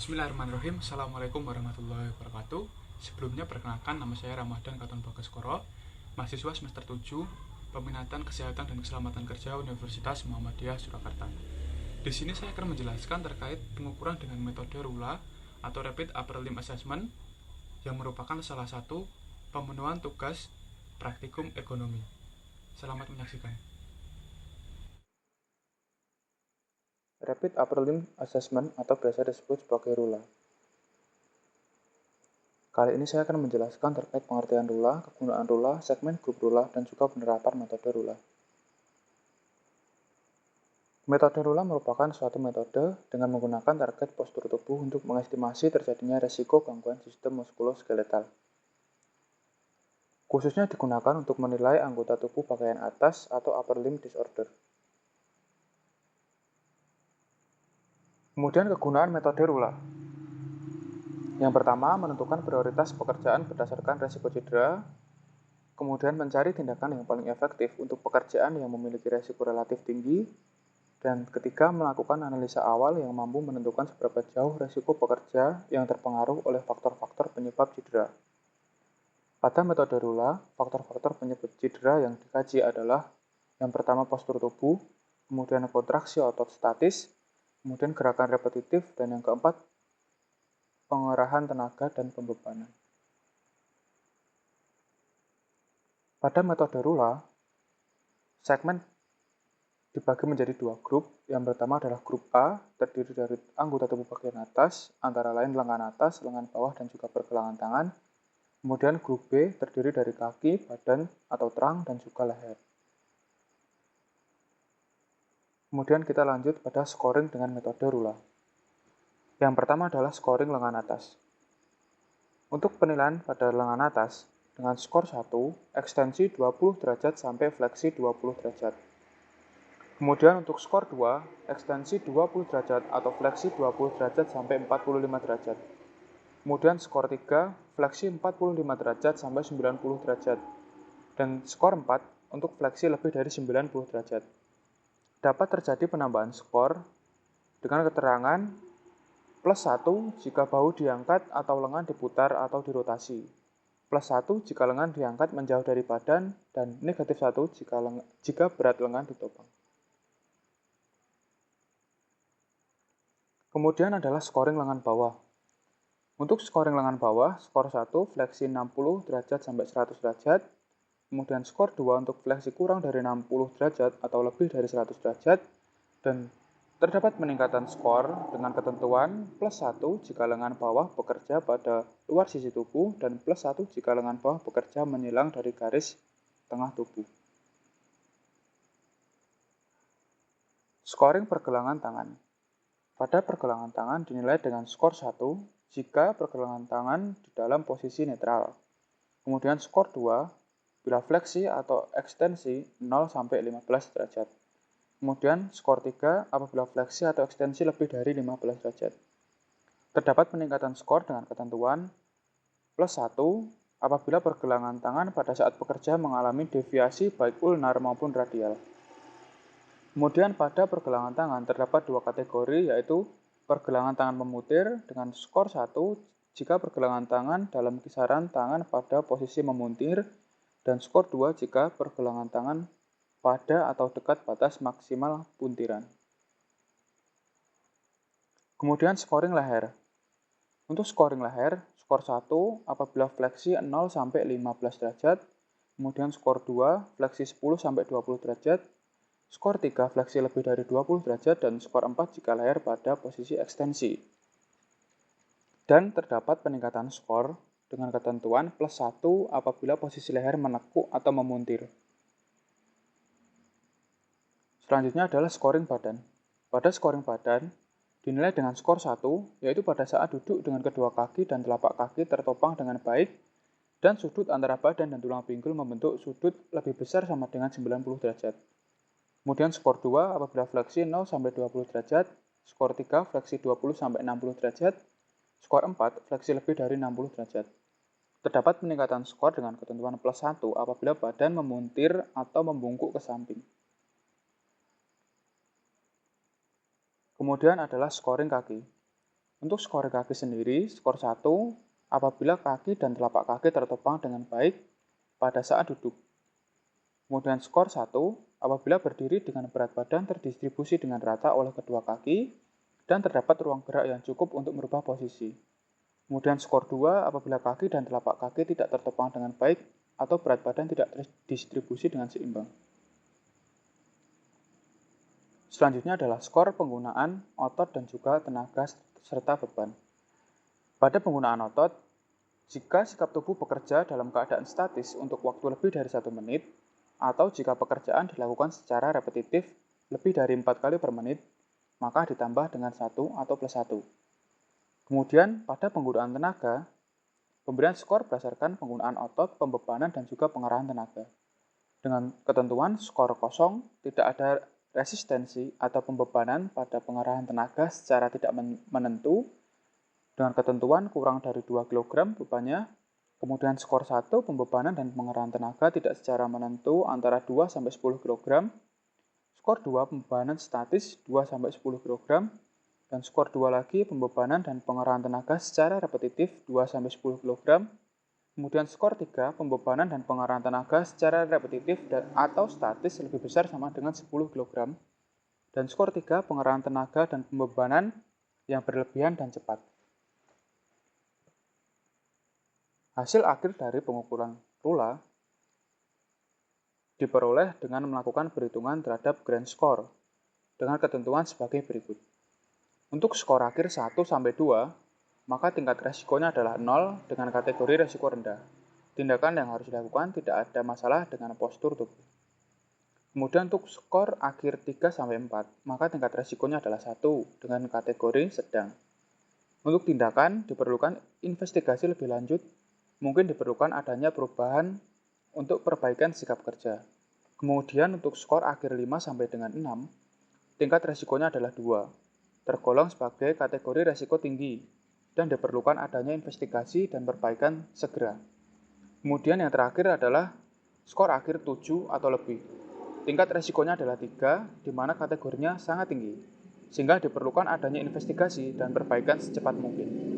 Bismillahirrahmanirrahim. Assalamualaikum warahmatullahi wabarakatuh. Sebelumnya perkenalkan, nama saya Ramadan Katon Bagaskoro, mahasiswa semester 7 Peminatan Kesehatan dan Keselamatan Kerja Universitas Muhammadiyah Surakarta. Di sini saya akan menjelaskan terkait pengukuran dengan metode RULA atau Rapid Upper Limb Assessment yang merupakan salah satu pemenuhan tugas praktikum ekonomi. Selamat menyaksikan. Rapid Upper Limb Assessment atau biasa disebut sebagai RULA. Kali ini saya akan menjelaskan terkait pengertian RULA, kegunaan RULA, segmen grup RULA, dan juga penerapan metode RULA. Metode RULA merupakan suatu metode dengan menggunakan target postur tubuh untuk mengestimasi terjadinya resiko gangguan sistem muskuloskeletal. Khususnya digunakan untuk menilai anggota tubuh bagian atas atau upper limb disorder. Kemudian kegunaan metode RULA. Yang pertama, menentukan prioritas pekerjaan berdasarkan resiko cedera, kemudian mencari tindakan yang paling efektif untuk pekerjaan yang memiliki resiko relatif tinggi, dan ketiga, melakukan analisa awal yang mampu menentukan seberapa jauh resiko pekerja yang terpengaruh oleh faktor-faktor penyebab cedera. Pada metode RULA, faktor-faktor penyebab cedera yang dikaji adalah yang pertama postur tubuh, kemudian kontraksi otot statis, kemudian gerakan repetitif, dan yang keempat, pengerahan tenaga dan pembebanan. Pada metode RULA, segmen dibagi menjadi dua grup. Yang pertama adalah grup A, terdiri dari anggota tubuh bagian atas, antara lain lengan atas, lengan bawah, dan juga pergelangan tangan. Kemudian grup B terdiri dari kaki, badan, atau trunk, dan juga leher. Kemudian kita lanjut pada scoring dengan metode RULA. Yang pertama adalah scoring lengan atas. Untuk penilaian pada lengan atas, dengan skor 1, ekstensi 20 derajat sampai fleksi 20 derajat. Kemudian untuk skor 2, ekstensi 20 derajat atau fleksi 20 derajat sampai 45 derajat. Kemudian skor 3, fleksi 45 derajat sampai 90 derajat. Dan skor 4 untuk fleksi lebih dari 90 derajat. Dapat terjadi penambahan skor dengan keterangan plus 1 jika bahu diangkat atau lengan diputar atau dirotasi. Plus 1 jika lengan diangkat menjauh dari badan, dan negatif 1 jika berat lengan ditopang. Kemudian adalah scoring lengan bawah. Untuk scoring lengan bawah, skor 1 fleksi 60 derajat sampai 100 derajat. Kemudian skor 2 untuk fleksi kurang dari 60 derajat atau lebih dari 100 derajat. Dan terdapat peningkatan skor dengan ketentuan plus 1 jika lengan bawah bekerja pada luar sisi tubuh dan plus 1 jika lengan bawah bekerja menyilang dari garis tengah tubuh. Scoring pergelangan tangan. Pada pergelangan tangan dinilai dengan skor 1 jika pergelangan tangan di dalam posisi netral. Kemudian skor 2 bila fleksi atau ekstensi 0 sampai 15 derajat. Kemudian skor 3 apabila fleksi atau ekstensi lebih dari 15 derajat. Terdapat peningkatan skor dengan ketentuan plus 1 apabila pergelangan tangan pada saat bekerja mengalami deviasi baik ulnar maupun radial. Kemudian pada pergelangan tangan terdapat dua kategori, yaitu pergelangan tangan memutir dengan skor 1 jika pergelangan tangan dalam kisaran tangan pada posisi memuntir, dan skor 2 jika pergelangan tangan pada atau dekat batas maksimal puntiran. Kemudian scoring leher. Untuk scoring leher, skor 1 apabila fleksi 0 sampai 15 derajat, kemudian skor 2 fleksi 10 sampai 20 derajat, skor 3 fleksi lebih dari 20 derajat, dan skor 4 jika leher pada posisi ekstensi. Dan terdapat peningkatan skor dengan ketentuan plus 1 apabila posisi leher menekuk atau memuntir. Selanjutnya adalah scoring badan. Pada scoring badan, dinilai dengan skor 1, yaitu pada saat duduk dengan kedua kaki dan telapak kaki tertopang dengan baik, dan sudut antara badan dan tulang pinggul membentuk sudut lebih besar sama dengan 90 derajat. Kemudian skor 2 apabila fleksi 0 sampai 20 derajat, skor 3 fleksi 20 sampai 60 derajat, skor 4 fleksi lebih dari 60 derajat. Terdapat peningkatan skor dengan ketentuan plus 1 apabila badan memuntir atau membungkuk ke samping. Kemudian adalah scoring kaki. Untuk skor kaki sendiri, skor 1 apabila kaki dan telapak kaki tertopang dengan baik pada saat duduk. Kemudian skor 1 apabila berdiri dengan berat badan terdistribusi dengan rata oleh kedua kaki dan terdapat ruang gerak yang cukup untuk merubah posisi. Kemudian skor 2 apabila kaki dan telapak kaki tidak tertopang dengan baik atau berat badan tidak terdistribusi dengan seimbang. Selanjutnya adalah skor penggunaan otot dan juga tenaga serta beban. Pada penggunaan otot, jika sikap tubuh bekerja dalam keadaan statis untuk waktu lebih dari 1 menit, atau jika pekerjaan dilakukan secara repetitif lebih dari 4 kali per menit, maka ditambah dengan 1 atau plus 1. Kemudian, pada penggunaan tenaga, pemberian skor berdasarkan penggunaan otot, pembebanan, dan juga pengerahan tenaga. Dengan ketentuan skor kosong, tidak ada resistensi atau pembebanan pada pengerahan tenaga secara tidak menentu, dengan ketentuan kurang dari 2 kg bebannya, kemudian skor 1 pembebanan dan pengerahan tenaga tidak secara menentu antara 2-10 kg, skor 2 pembebanan statis 2-10 kg, dan skor 2 lagi pembebanan dan pengerahan tenaga secara repetitif 2-10 kg, kemudian skor 3 pembebanan dan pengerahan tenaga secara repetitif atau statis lebih besar sama dengan 10 kg, dan skor 3 pengerahan tenaga dan pembebanan yang berlebihan dan cepat. Hasil akhir dari pengukuran Rula diperoleh dengan melakukan perhitungan terhadap grand score dengan ketentuan sebagai berikut. Untuk skor akhir 1-2, maka tingkat resikonya adalah 0 dengan kategori resiko rendah. Tindakan yang harus dilakukan tidak ada masalah dengan postur tubuh. Kemudian untuk skor akhir 3-4, maka tingkat resikonya adalah 1 dengan kategori sedang. Untuk tindakan diperlukan investigasi lebih lanjut, mungkin diperlukan adanya perubahan untuk perbaikan sikap kerja. Kemudian untuk skor akhir 5-6, tingkat resikonya adalah 2, tergolong sebagai kategori resiko tinggi, dan diperlukan adanya investigasi dan perbaikan segera. Kemudian yang terakhir adalah skor akhir 7 atau lebih. Tingkat resikonya adalah 3, di mana kategorinya sangat tinggi, sehingga diperlukan adanya investigasi dan perbaikan secepat mungkin.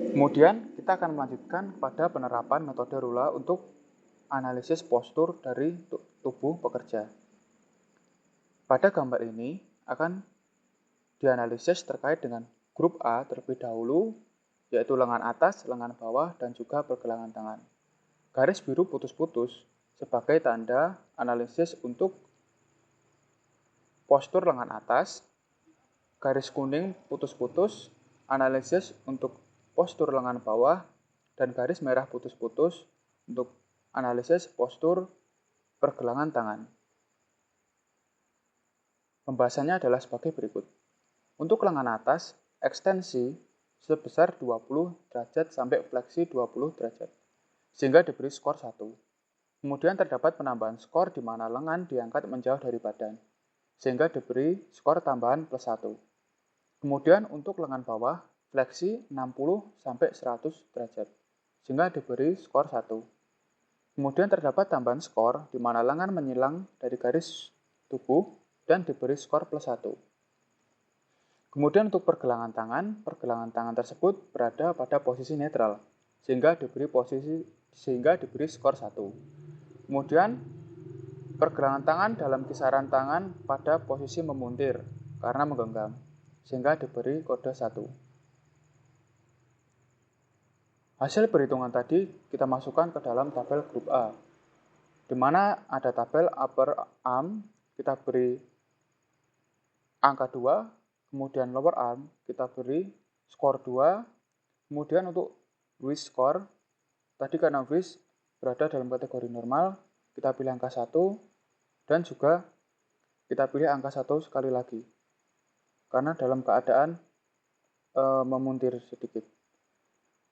Kemudian kita akan melanjutkan pada penerapan metode Rula untuk analisis postur dari tubuh pekerja. Pada gambar ini akan dianalisis terkait dengan grup A terlebih dahulu, yaitu lengan atas, lengan bawah, dan juga pergelangan tangan. Garis biru putus-putus sebagai tanda analisis untuk postur lengan atas, garis kuning putus-putus analisis untuk postur lengan bawah, dan garis merah putus-putus untuk analisis postur pergelangan tangan. Pembahasannya adalah sebagai berikut. Untuk lengan atas, ekstensi sebesar 20 derajat sampai fleksi 20 derajat, sehingga diberi skor 1. Kemudian terdapat penambahan skor di mana lengan diangkat menjauh dari badan, sehingga diberi skor tambahan plus 1. Kemudian untuk lengan bawah, fleksi 60 sampai 100 derajat, sehingga diberi skor 1. Kemudian terdapat tambahan skor di mana lengan menyilang dari garis tubuh dan diberi skor plus 1. Kemudian untuk pergelangan tangan tersebut berada pada posisi netral, sehingga diberi skor 1. Kemudian pergelangan tangan dalam kisaran tangan pada posisi memuntir karena menggenggam, sehingga diberi kode 1. Hasil perhitungan tadi kita masukkan ke dalam tabel grup A, di mana ada tabel upper arm, kita beri angka 2, kemudian lower arm kita beri skor 2, kemudian untuk wrist score, tadi karena wrist berada dalam kategori normal, kita pilih angka 1, dan juga kita pilih angka 1 sekali lagi, karena dalam keadaan memuntir sedikit.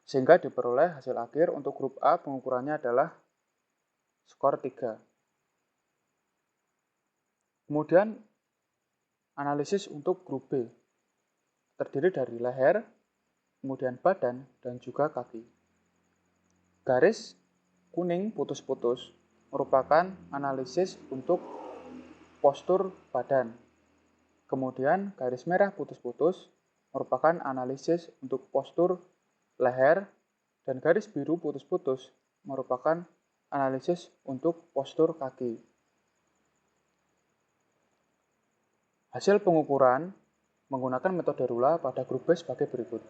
Sehingga diperoleh hasil akhir untuk grup A pengukurannya adalah skor 3. Kemudian analisis untuk grup B, terdiri dari leher, kemudian badan, dan juga kaki. Garis kuning putus-putus merupakan analisis untuk postur badan. Kemudian garis merah putus-putus merupakan analisis untuk postur leher dan garis biru putus-putus merupakan analisis untuk postur kaki. Hasil pengukuran menggunakan metode Rula pada grup B sebagai berikut.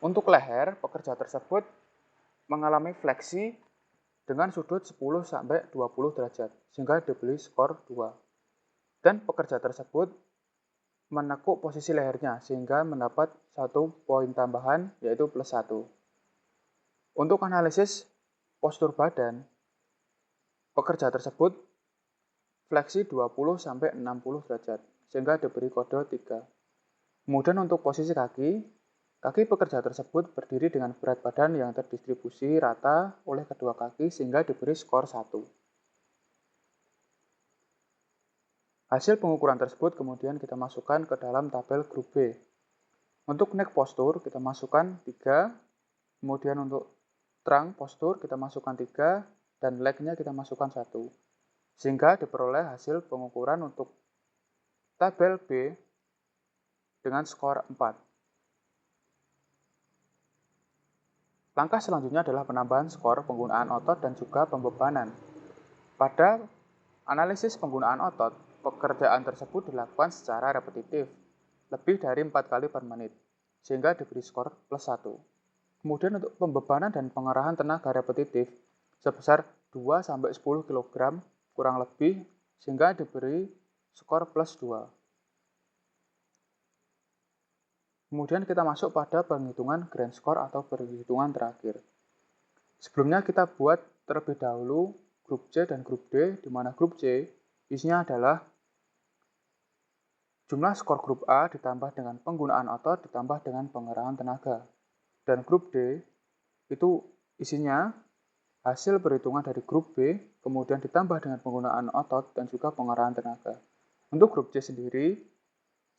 Untuk leher, pekerja tersebut mengalami fleksi dengan sudut 10-20 derajat, sehingga diberi skor 2. Dan pekerja tersebut menekuk posisi lehernya, sehingga mendapat 1 poin tambahan, yaitu +1. Untuk analisis postur badan, pekerja tersebut fleksi 20-60 derajat, sehingga diberi kode 3. Kemudian untuk posisi kaki pekerja tersebut berdiri dengan berat badan yang terdistribusi rata oleh kedua kaki sehingga diberi skor 1. Hasil pengukuran tersebut kemudian kita masukkan ke dalam tabel grup B. Untuk neck postur kita masukkan 3, kemudian untuk trunk postur kita masukkan 3, dan leg-nya kita masukkan 1. Sehingga diperoleh hasil pengukuran untuk tabel B dengan skor 4. Langkah selanjutnya adalah penambahan skor penggunaan otot dan juga pembebanan. Pada analisis penggunaan otot, pekerjaan tersebut dilakukan secara repetitif, lebih dari 4 kali per menit, sehingga diberi skor +1. Kemudian untuk pembebanan dan pengerahan tenaga repetitif sebesar 2-10 kg kurang lebih, sehingga diberi skor +2. Kemudian kita masuk pada penghitungan grand score atau perhitungan terakhir. Sebelumnya kita buat terlebih dahulu grup C dan grup D, di mana grup C isinya adalah jumlah skor grup A ditambah dengan penggunaan otot ditambah dengan pengerahan tenaga. Dan grup D itu isinya hasil perhitungan dari grup B, kemudian ditambah dengan penggunaan otot dan juga pengerahan tenaga. Untuk grup C sendiri,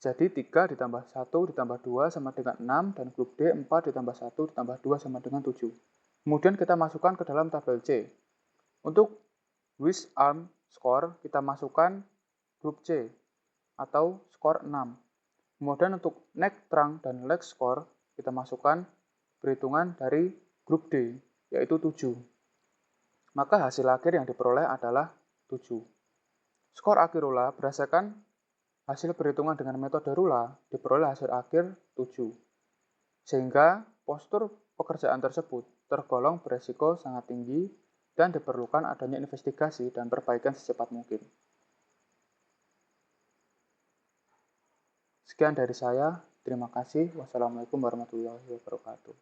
jadi 3 ditambah 1 ditambah 2 sama dengan 6, dan grup D 4 ditambah 1 ditambah 2 sama dengan 7. Kemudian kita masukkan ke dalam tabel C. Untuk waist arm score kita masukkan grup C atau skor 6. Kemudian untuk neck, trunk, dan leg score kita masukkan perhitungan dari grup D, yaitu 7. Maka hasil akhir yang diperoleh adalah 7. Skor akhir Rula berdasarkan hasil perhitungan dengan metode Rula diperoleh hasil akhir 7. Sehingga postur pekerjaan tersebut tergolong beresiko sangat tinggi dan diperlukan adanya investigasi dan perbaikan secepat mungkin. Sekian dari saya. Terima kasih. Wassalamualaikum warahmatullahi wabarakatuh.